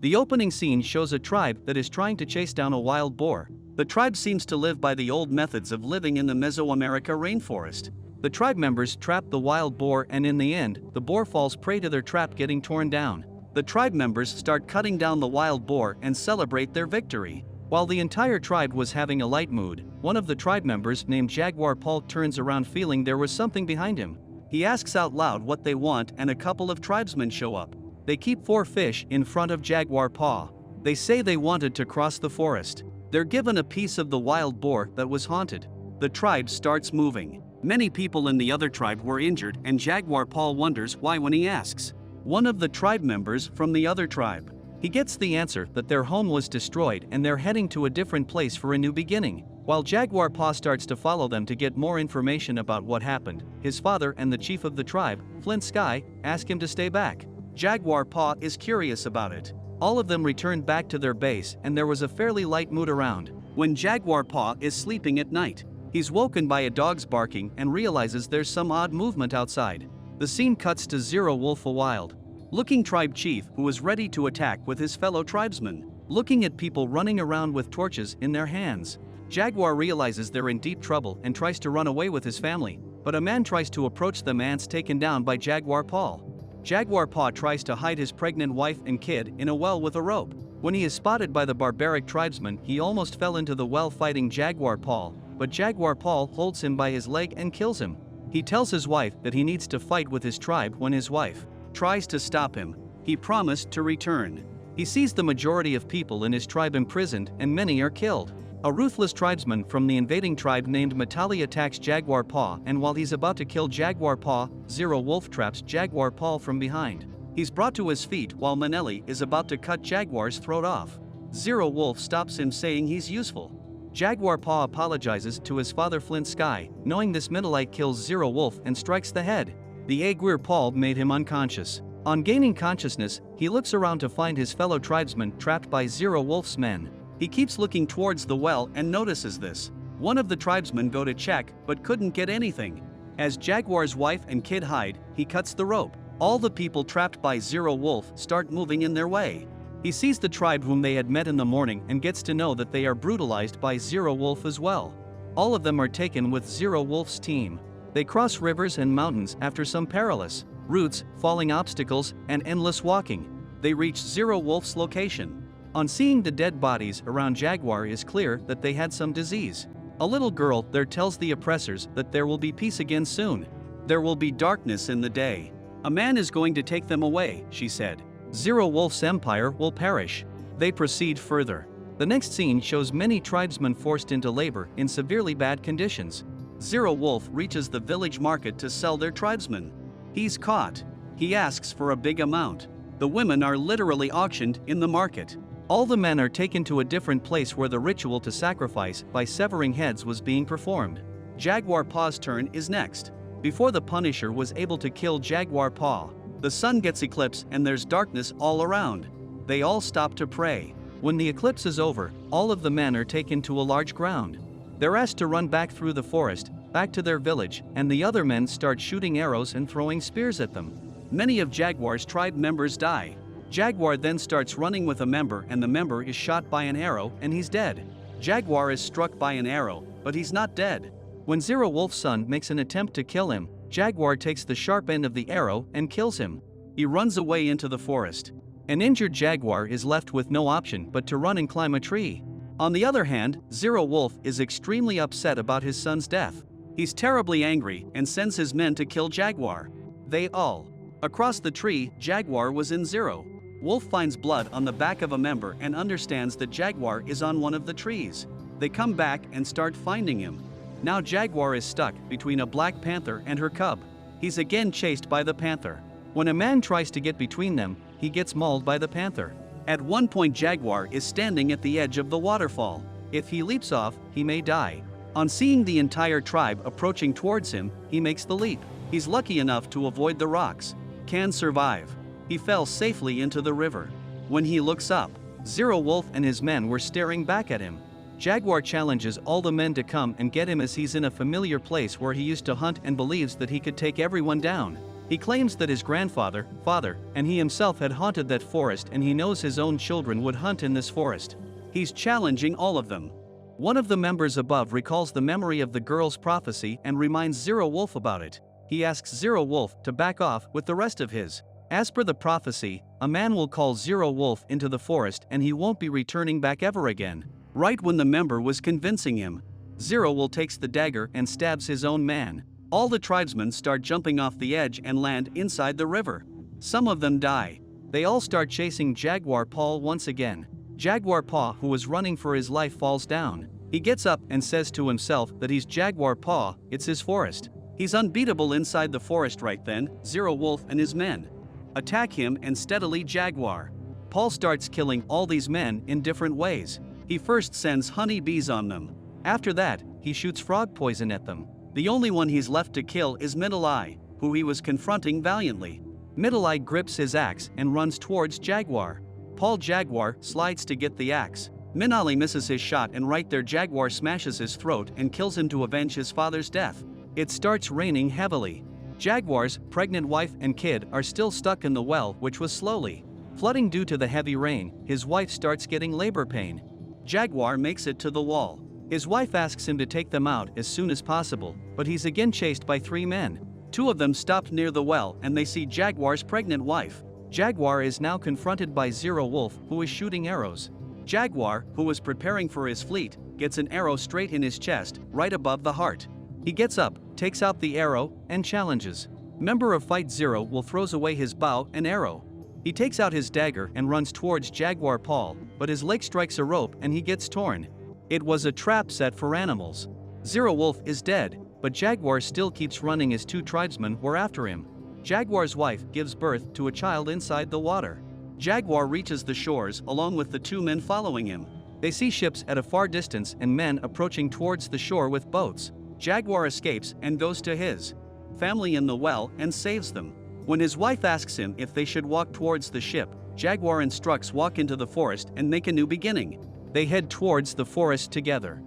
The opening scene shows a tribe that is trying to chase down a wild boar. The tribe seems to live by the old methods of living in the Mesoamerica rainforest. The tribe members trap the wild boar, and in the end, the boar falls prey to their trap, getting torn down. The tribe members start cutting down the wild boar and celebrate their victory. While the entire tribe was having a light mood, one of the tribe members named Jaguar Paul turns around feeling there was something behind him. He asks out loud what they want, and a couple of tribesmen show up. They keep 4 fish in front of Jaguar Paw. They say they wanted to cross the forest. They're given a piece of the wild boar that was haunted. The tribe starts moving. Many people in the other tribe were injured, and Jaguar Paul wonders why when he asks one of the tribe members from the other tribe. He gets the answer that their home was destroyed and they're heading to a different place for a new beginning. While Jaguar Paw starts to follow them to get more information about what happened, his father and the chief of the tribe, Flint Sky, ask him to stay back. Jaguar Paw is curious about it. All of them return back to their base, and there was a fairly light mood around. When Jaguar Paw is sleeping at night, he's woken by a dog's barking and realizes there's some odd movement outside. The scene cuts to Zero Wolf, a wild-looking tribe chief who is ready to attack with his fellow tribesmen. Looking at people running around with torches in their hands, Jaguar realizes they're in deep trouble and tries to run away with his family, but a man tries to approach them and's taken down by Jaguar Paw. Jaguar Paw tries to hide his pregnant wife and kid in a well with a rope. When he is spotted by the barbaric tribesman, he almost fell into the well fighting Jaguar Paw, but Jaguar Paw holds him by his leg and kills him. He tells his wife that he needs to fight with his tribe. When his wife tries to stop him, he promised to return. He sees the majority of people in his tribe imprisoned and many are killed. A ruthless tribesman from the invading tribe named Matali attacks Jaguar Paw, and while he's about to kill Jaguar Paw, Zero Wolf traps Jaguar Paw from behind. He's brought to his feet while Manelli is about to cut Jaguar's throat off. Zero Wolf stops him, saying he's useful. Jaguar Paw apologizes to his father Flint Sky, knowing this Middleite kills Zero Wolf and strikes the head. The Aguirre Paul made him unconscious. On gaining consciousness, he looks around to find his fellow tribesmen trapped by Zero Wolf's men. He keeps looking towards the well and notices this. One of the tribesmen go to check but couldn't get anything. As Jaguar's wife and kid hide, he cuts the rope. All the people trapped by Zero Wolf start moving in their way. He sees the tribe whom they had met in the morning and gets to know that they are brutalized by Zero Wolf as well. All of them are taken with Zero Wolf's team. They cross rivers and mountains after some perilous routes, falling obstacles, and endless walking. They reach Zero Wolf's location. On seeing the dead bodies around Jaguar, it is clear that they had some disease. A little girl there tells the oppressors that there will be peace again soon. There will be darkness in the day. A man is going to take them away, she said. Zero Wolf's empire will perish. They proceed further. The next scene shows many tribesmen forced into labor in severely bad conditions. Zero Wolf reaches the village market to sell their tribesmen. He's caught. He asks for a big amount. The women are literally auctioned in the market. All the men are taken to a different place where the ritual to sacrifice by severing heads was being performed. Jaguar Paw's turn is next. Before the Punisher was able to kill Jaguar Paw, the sun gets eclipsed and there's darkness all around. They all stop to pray. When the eclipse is over, all of the men are taken to a large ground. They're asked to run back through the forest, back to their village, and the other men start shooting arrows and throwing spears at them. Many of Jaguar's tribe members die. Jaguar then starts running with a member, and the member is shot by an arrow and he's dead. Jaguar is struck by an arrow, but he's not dead. When Zero Wolf's son makes an attempt to kill him, Jaguar takes the sharp end of the arrow and kills him. He runs away into the forest. An injured Jaguar is left with no option but to run and climb a tree. On the other hand, Zero Wolf is extremely upset about his son's death. He's terribly angry and sends his men to kill Jaguar. They all. Across the tree, Jaguar was in Zero Wolf finds blood on the back of a member and understands that Jaguar is on one of the trees. They come back and start finding him. Now Jaguar is stuck between a black panther and her cub. He's again chased by the panther. When a man tries to get between them, he gets mauled by the panther. At one point, Jaguar is standing at the edge of the waterfall. If he leaps off, he may die. On seeing the entire tribe approaching towards him, he makes the leap. He's lucky enough to avoid the rocks. Can survive. He fell safely into the river. When he looks up, Zero Wolf and his men were staring back at him. Jaguar challenges all the men to come and get him as he's in a familiar place where he used to hunt and believes that he could take everyone down. He claims that his grandfather, father, and he himself had haunted that forest, and he knows his own children would hunt in this forest. He's challenging all of them. One of the members above recalls the memory of the girl's prophecy and reminds Zero Wolf about it. He asks Zero Wolf to back off with the rest of his. As per the prophecy, a man will call Zero Wolf into the forest and he won't be returning back ever again. Right when the member was convincing him, Zero Wolf takes the dagger and stabs his own man. All the tribesmen start jumping off the edge and land inside the river. Some of them die. They all start chasing Jaguar Paul once again. Jaguar Paw, who was running for his life, falls down. He gets up and says to himself that he's Jaguar Paw, it's his forest. He's unbeatable inside the forest. Right then, Zero Wolf and his men attack him and steadily Jaguar Paul starts killing all these men in different ways. He first sends honey bees on them. After that, he shoots frog poison at them. The only one he's left to kill is Middle Eye, who he was confronting valiantly. Middle Eye grips his axe and runs towards Jaguar Paul. Jaguar slides to get the axe. Minali misses his shot and right there Jaguar smashes his throat and kills him to avenge his father's death. It starts raining heavily. Jaguar's pregnant wife and kid are still stuck in the well, which was slowly flooding due to the heavy rain. His wife starts getting labor pain. Jaguar makes it to the wall. His wife asks him to take them out as soon as possible, but he's again chased by 3 men. 2 of them stopped near the well and they see Jaguar's pregnant wife. Jaguar is now confronted by Zero Wolf, who is shooting arrows. Jaguar, who was preparing for his fleet, gets an arrow straight in his chest, right above the heart. He gets up, takes out the arrow, and challenges. Member of Fight Zero will throws away his bow and arrow. He takes out his dagger and runs towards Jaguar Paul, but his leg strikes a rope and he gets torn. It was a trap set for animals. Zero Wolf is dead, but Jaguar still keeps running as 2 tribesmen were after him. Jaguar's wife gives birth to a child inside the water. Jaguar reaches the shores along with the 2 men following him. They see ships at a far distance and men approaching towards the shore with boats. Jaguar escapes and goes to his family in the well and saves them. When his wife asks him if they should walk towards the ship, Jaguar instructs walk into the forest and make a new beginning. They head towards the forest together.